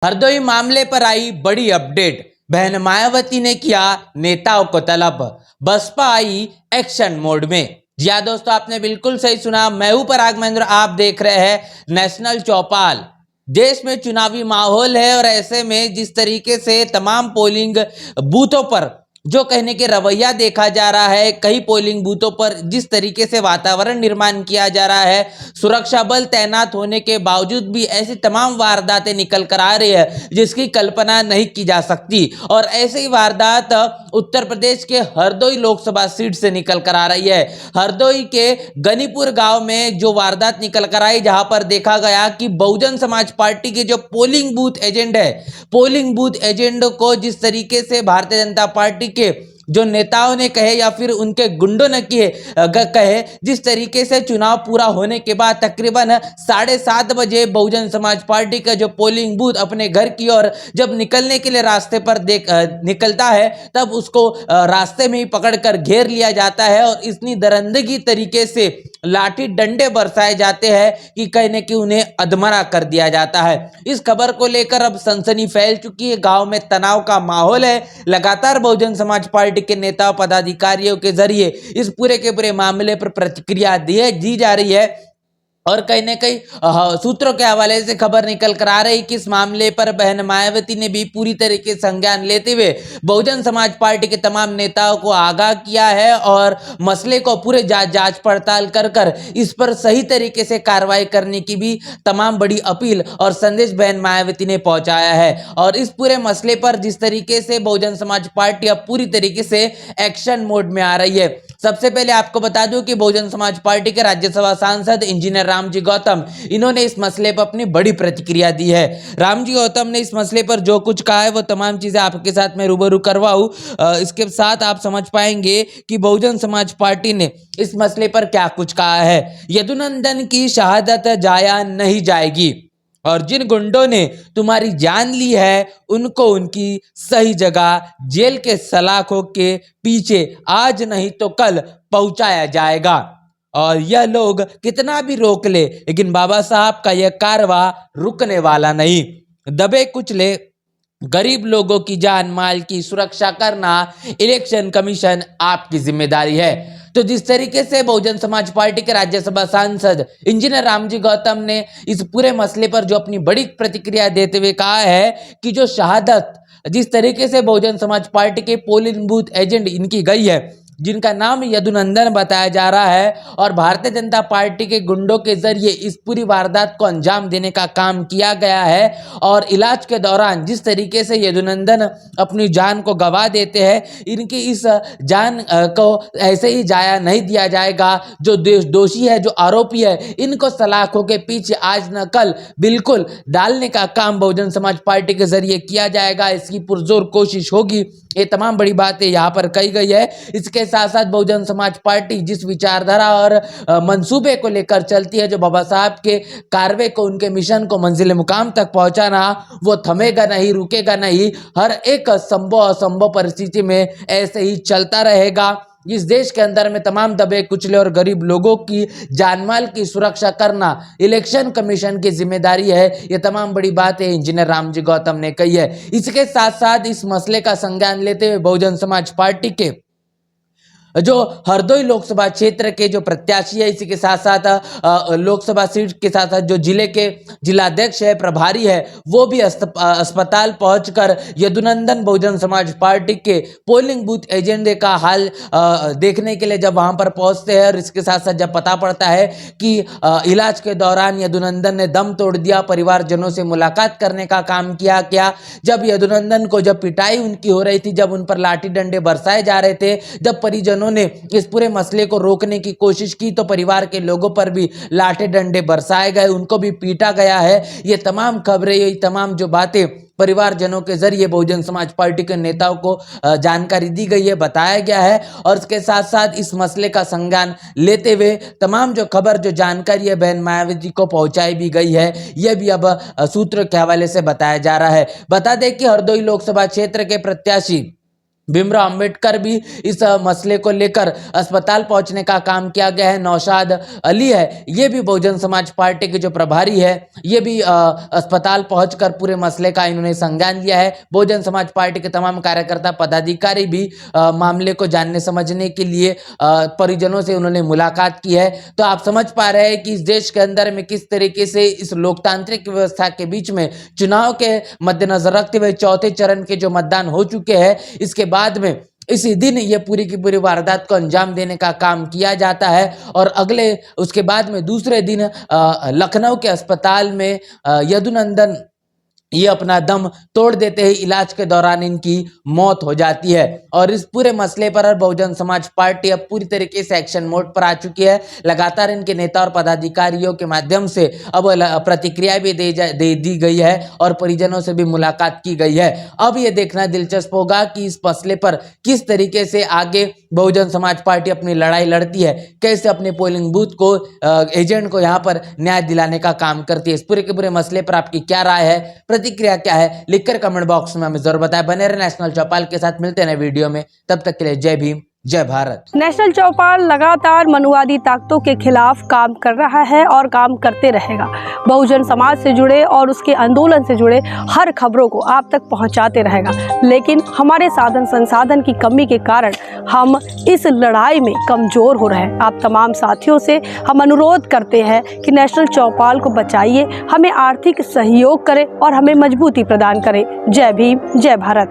हरदोई मामले पर आई बड़ी अपडेट। बहन मायावती ने किया नेताओं को तलब। बसपा आई एक्शन मोड में। जी हाँ दोस्तों, आपने बिल्कुल सही सुना। मैं हूं पराग महेंद्र, आप देख रहे हैं नेशनल चौपाल। देश में चुनावी माहौल है और ऐसे में जिस तरीके से तमाम पोलिंग बूथों पर जो कहने के रवैया देखा जा रहा है, कई पोलिंग बूथों पर जिस तरीके से वातावरण निर्माण किया जा रहा है, सुरक्षा बल तैनात होने के बावजूद भी ऐसी तमाम वारदातें निकल कर आ रही है जिसकी कल्पना नहीं की जा सकती। और ऐसे ही वारदात उत्तर प्रदेश के हरदोई लोकसभा सीट से निकल कर आ रही है। हरदोई के गनीपुर गांव में जो वारदात निकल कर आई, जहां पर देखा गया कि बहुजन समाज पार्टी के जो पोलिंग बूथ एजेंट है, पोलिंग बूथ एजेंट को जिस तरीके से भारतीय जनता पार्टी के जो नेताओं ने कहे या फिर उनके गुंडों ने कहे, जिस तरीके से चुनाव पूरा होने के बाद तकरीबन 7:30 बजे बहुजन समाज पार्टी का जो पोलिंग बूथ अपने घर की ओर जब निकलने के लिए रास्ते पर निकलता है, तब उसको रास्ते में ही पकड़कर घेर लिया जाता है और इतनी दरंदगी तरीके से लाठी डंडे बरसाए जाते हैं कि कहने की उन्हें अधमरा कर दिया जाता है। इस खबर को लेकर अब सनसनी फैल चुकी है। गांव में तनाव का माहौल है। लगातार बहुजन समाज पार्टी के नेता पदाधिकारियों के जरिए इस पूरे के पूरे मामले पर प्रतिक्रिया दी जा रही है और कहीं न कहीं सूत्रों के हवाले से खबर निकल कर आ रही कि इस मामले पर बहन मायावती ने भी पूरी तरीके से संज्ञान लेते हुए बहुजन समाज पार्टी के तमाम नेताओं को आगाह किया है और मसले को पूरे जांच पड़ताल कर इस पर सही तरीके से कार्रवाई करने की भी तमाम बड़ी अपील और संदेश बहन मायावती ने पहुंचाया है। और इस पूरे मसले पर जिस तरीके से बहुजन समाज पार्टी अब पूरी तरीके से एक्शन मोड में आ रही है। सबसे पहले आपको बता दूं कि बहुजन समाज पार्टी के राज्यसभा सांसद इंजीनियर रामजी गौतम, इन्होंने इस मसले पर अपनी बड़ी प्रतिक्रिया दी है। रामजी गौतम ने इस मसले पर जो कुछ कहा है वो तमाम चीजें आपके साथ मैं रूबरू करवाऊं, इसके साथ आप समझ पाएंगे कि बहुजन समाज पार्टी ने इस मसले पर क्या कुछ कहा है। यदुनंदन की शहादत जाया नहीं जाएगी और जिन गुंडों ने तुम्हारी जान ली है उनको उनकी सही जगह जेल के सलाखों के पीछे आज नहीं तो कल पहुंचाया जाएगा। और यह लोग कितना भी रोक ले, लेकिन बाबा साहब का यह कारवा रुकने वाला नहीं। दबे कुचले गरीब लोगों की जान माल की सुरक्षा करना इलेक्शन कमीशन आपकी जिम्मेदारी है। तो जिस तरीके से बहुजन समाज पार्टी के राज्यसभा सांसद इंजीनियर रामजी गौतम ने इस पूरे मसले पर जो अपनी बड़ी प्रतिक्रिया देते हुए कहा है कि जो शहादत जिस तरीके से बहुजन समाज पार्टी के पोलिंग बूथ एजेंट इनकी गई है, जिनका नाम यदुनंदन बताया जा रहा है, और भारतीय जनता पार्टी के गुंडों के जरिए इस पूरी वारदात को अंजाम देने का काम किया गया है। और इलाज के दौरान जिस तरीके से यदुनंदन अपनी जान को गंवा देते हैं, इनकी इस जान को ऐसे ही जाया नहीं दिया जाएगा। जो दोषी है, जो आरोपी है, इनको सलाखों के पीछे आज न कल बिल्कुल डालने का काम बहुजन समाज पार्टी के जरिए किया जाएगा। इसकी पुरजोर कोशिश होगी। ये तमाम बड़ी बातें यहाँ पर कही गई है। इसके साथ साथ बहुजन समाज पार्टी जिस विचारधारा और मंसूबे को लेकर चलती है, जो बाबा साहब के कार्य को, उनके मिशन को मंजिल मुकाम तक पहुंचाना, वो थमेगा नहीं, रुकेगा नहीं। हर एक संभव असंभव परिस्थिति में ऐसे ही चलता रहेगा। इस देश के अंदर में तमाम दबे कुचले और गरीब लोगों की जानमाल की सुरक्षा करना इलेक्शन कमीशन की जिम्मेदारी है। ये तमाम बड़ी बातें इंजीनियर रामजी गौतम ने कही है। इसके साथ साथ इस मसले का संज्ञान लेते हुए बहुजन समाज पार्टी के जो हरदोई लोकसभा क्षेत्र के जो प्रत्याशी है, इसी के साथ साथ लोकसभा सीट के साथ साथ जो जिले के जिलाध्यक्ष है, प्रभारी है, वो भी अस्पताल पहुंचकर यदुनंदन बहुजन समाज पार्टी के पोलिंग बूथ एजेंट का हाल देखने के लिए जब वहां पर पहुंचते हैं, और इसके साथ साथ जब पता पड़ता है कि इलाज के दौरान यदुनंदन ने दम तोड़ दिया, परिवारजनों से मुलाकात करने का काम किया। क्या जब यदुनंदन को जब पिटाई उनकी हो रही थी, जब उन पर लाठी डंडे बरसाए जा रहे थे, जब परिजन उन्होंने इस पूरे मसले को रोकने की कोशिश की, तो परिवार के लोगों पर भी लाठे डंडे बरसाए गए, उनको भी पीटा गया है। ये तमाम खबरें, ये तमाम जो बातें परिवारजनों के जरिए बहुजन समाज पार्टी के नेताओं को जानकारी दी गई है, बताया गया है। और इसके साथ साथ इस मसले का संज्ञान लेते हुए तमाम जो खबर, जो जानकारी है, बहन मायावती को पहुंचाई भी गई है। यह भी अब सूत्रों के हवाले से बताया जा रहा है। बता दें कि हरदोई लोकसभा क्षेत्र के प्रत्याशी भीमराव अंबेडकर भी इस मसले को लेकर अस्पताल पहुंचने का काम किया गया है। नौशाद अली है, ये भी बहुजन समाज पार्टी के जो प्रभारी है, ये भी अस्पताल पहुंचकर पूरे मसले का इन्होंने संज्ञान लिया है। बहुजन समाज पार्टी के तमाम कार्यकर्ता पदाधिकारी भी मामले को जानने समझने के लिए परिजनों से उन्होंने मुलाकात की है। तो आप समझ पा रहे हैं कि इस देश के अंदर में किस तरीके से इस लोकतांत्रिक व्यवस्था के बीच में चुनाव के मद्देनजर रखते हुए चौथे चरण के जो मतदान हो चुके हैं, इसके बाद में इसी दिन ये पूरी की पूरी वारदात को अंजाम देने का काम किया जाता है। और अगले उसके बाद में दूसरे दिन लखनऊ के अस्पताल में यदुनंदन ये अपना दम तोड़ देते हैं। इलाज के दौरान इनकी मौत हो जाती है। और इस पूरे मसले पर बहुजन समाज पार्टी अब पूरी तरीके से एक्शन मोड पर आ चुकी है। लगातार इनके नेता और पदाधिकारियों के माध्यम से अब प्रतिक्रिया भी दे दी गई है और परिजनों से भी मुलाकात की गई है। अब ये देखना दिलचस्प होगा कि इस मसले पर किस तरीके से आगे बहुजन समाज पार्टी अपनी लड़ाई लड़ती है, कैसे अपने पोलिंग बूथ को एजेंट को यहाँ पर न्याय दिलाने का काम करती है। इस पूरे के पूरे मसले पर आपकी क्या राय है, प्रतिक्रिया क्या है, लिखकर कमेंट बॉक्स में हमें जरूर बताएं। बने रहे नेशनल चौपाल के साथ, मिलते हैं वीडियो में, तब तक के लिए जय भीम जय भारत। नेशनल चौपाल लगातार मनुवादी ताकतों के खिलाफ काम कर रहा है और काम करते रहेगा। बहुजन समाज से जुड़े और उसके आंदोलन से जुड़े हर खबरों को आप तक पहुंचाते रहेगा। लेकिन हमारे साधन संसाधन की कमी के कारण हम इस लड़ाई में कमजोर हो रहे हैं। आप तमाम साथियों से हम अनुरोध करते हैं कि नेशनल चौपाल को बचाइए, हमें आर्थिक सहयोग करें और हमें मजबूती प्रदान करें। जय भीम जय भारत।